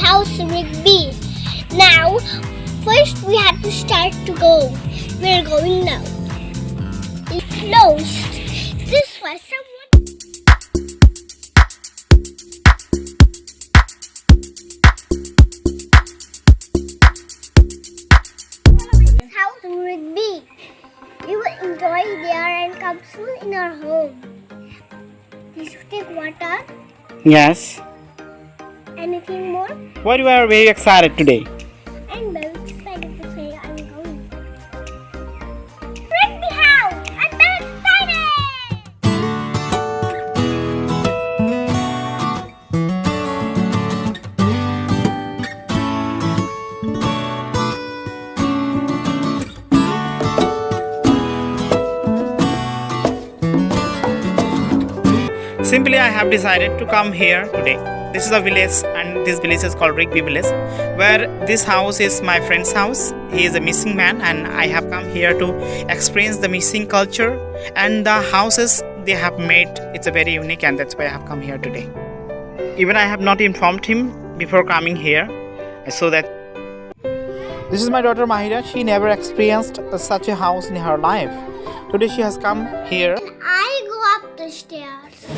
house with B. Now, first we have to start to go. We're going now. It's closed. This was someone. House with B. We will enjoy there and come soon in our home. Did you take water? Yes. Anything more? Why you are very excited today? I'm very excited to say I'm going. Bring me house! I'm very excited! Simply, I have decided to come here today. This is a village, and this village is called Rigby village, where this house is my friend's house. He is a missing man, and I have come here to experience the missing culture and the houses they have made. It's a very unique, and that's why I have come here today. Even I have not informed him before coming here, so that this is my daughter Mahira. She never experienced such a house in her life. Today she has come here. I go up the stairs.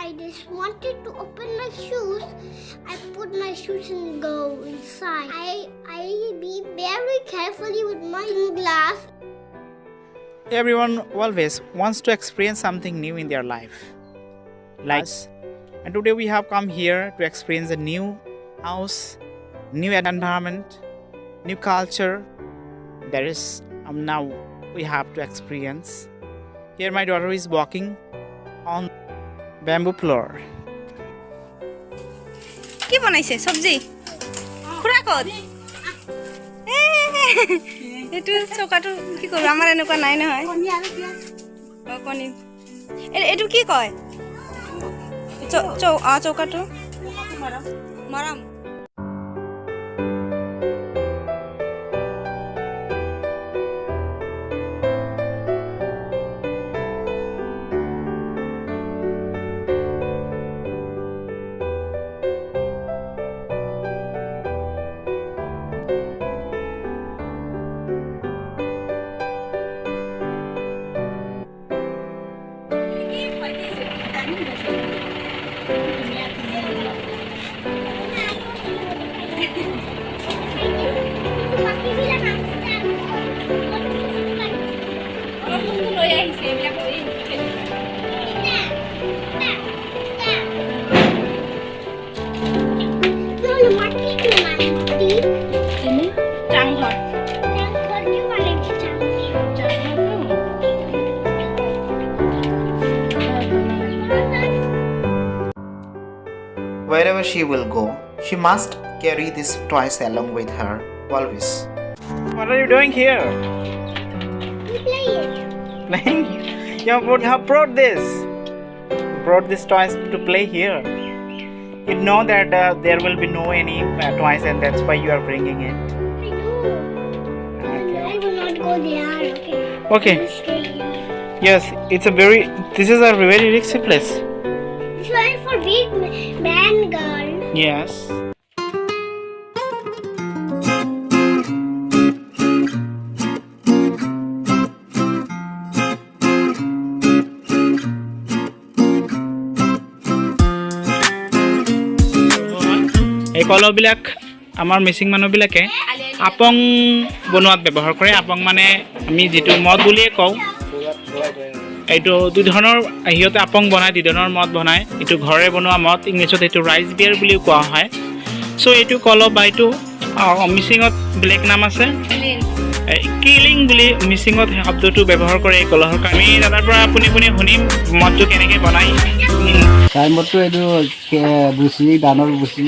I just wanted to open my shoes. I put my shoes and go inside. I be very carefully with my glass. Everyone always wants to experience something new in their life. Like us. And today we have come here to experience a new house, new environment, new culture. There is now we have to experience. Here my daughter is walking on bamboo floor. কি বনাইছে সবজি খুৰা কত এটো চৌকাটো কি কৰো আমাৰ এনেকুৱা নাই নহয় কণী এটো কি কয় চৌকাটো মৰম Wherever she will go, she must carry these toys along with her always. What are you doing here? Playing? You have brought this. Brought these toys to play here. You know that there will be no any toys, and that's why you are bringing it. I know. Okay. I will not go there. Okay. I will stay here. Yes, this is a very risky place. It's only for big man girl. Yes. এই কলহবিলাক আমাৰ মিচিং মানুহবিলাকে আপং বনোৱাত ব্যৱহাৰ কৰে। আপং মানে আমি যিটো মদ বুলিয়ে কওঁ। এইটো দুই ধৰণৰ সিহঁতে আপং বনায়, দুই ধৰণৰ মদ বনায়। এইটো ঘৰে বনোৱা মদ, ইংলিছত এইটো ৰাইচ বিয়াৰ বুলিও কোৱা হয়। চ' এইটো কলহ বা এইটো মিচিঙত বেলেগ নাম আছে, কিলিং বুলি মিচিঙত শব্দটো ব্যৱহাৰ কৰে এই কলহৰ কাৰণে। আমি দাদাৰ পৰা আপুনি শুনিম মদটো কেনেকৈ বনায়। টাইমতো এইটো বুচি ধানৰ বুচি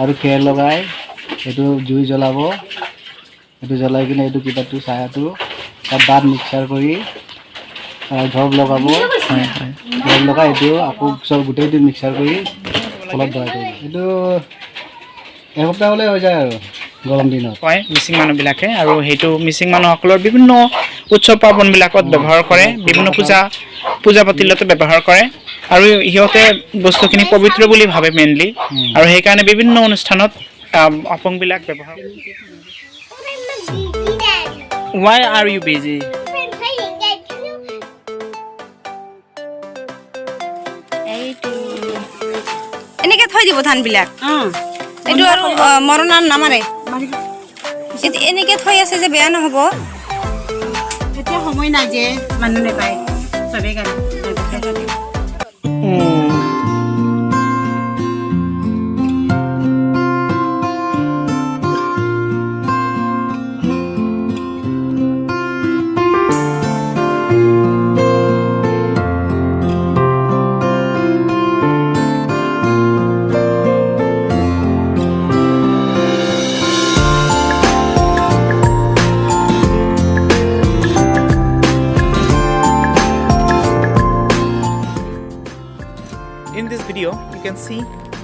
আৰু খেৰ লগাই এইটো জুই জ্বলাব। এইটো জ্বলাই কিনে এইটো কিবাটো চাহটো তাত দাঁত মিক্সাৰ কৰি ধৰক লগাব। ধৰক লগাই এইটো আকৌ চব গোটেইটো মিক্সাৰ কৰি অলপ ভৰাই থৈ দিব। এইটো এসপ্তাহ হ'লে হৈ যায় আৰু গৰম দিনত কয় মিচিং মানুহবিলাকে। আৰু সেইটো মিচিং মানুহসকলৰ বিভিন্ন উৎসৱ পাৰ্বণবিলাকত ব্যৱহাৰ কৰে, বিভিন্ন পূজা পাতিলতো ব্যৱহাৰ কৰে। আৰু সিহঁতে বস্তুখিনি পবিত্ৰ বুলি ভাবে মেইনলি আৰু সেইকাৰণে বিভিন্ন অনুষ্ঠানত আপংবিলাক ব্যৱহাৰ কৰে। Why are you busy? এইটো এনেকে থৈ দিব ধানবিলাক এইটো আৰু মৰণ নামাৰে এনেকে থৈ আছে যে বেয়া নহ'ব এতিয়া সময় নাই যে মানুহ নেপায় চবেই কাৰণে In this video, you can see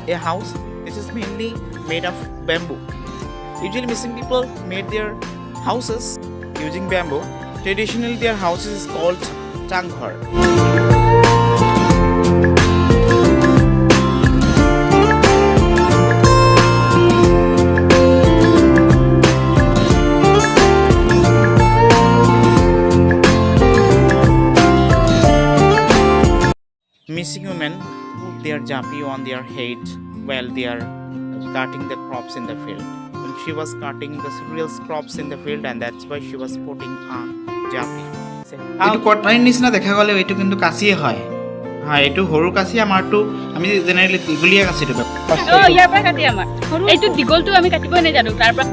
a house which is mainly made of bamboo. Usually missing people made their houses using bamboo. Traditionally their houses is called tanghar. Missing women put their japi on their head while they are cutting the crops in the field. When she was cutting the cereals crops in the field, and that's why she was putting a japi. এইটো কটাৰীৰ নিচিনা দেখা গ'লে এইটো কিন্তু কাঁচিয়ে হয় হয় এইটো সৰু কাঁচি আমাৰটো আমি জেনেৰেলি দীঘলীয়া কাঁচিটো ইয়াৰ পৰা কাটি আমাৰ এইটো দীঘলটো আমি কাটিবই নাজানো তাৰ পৰা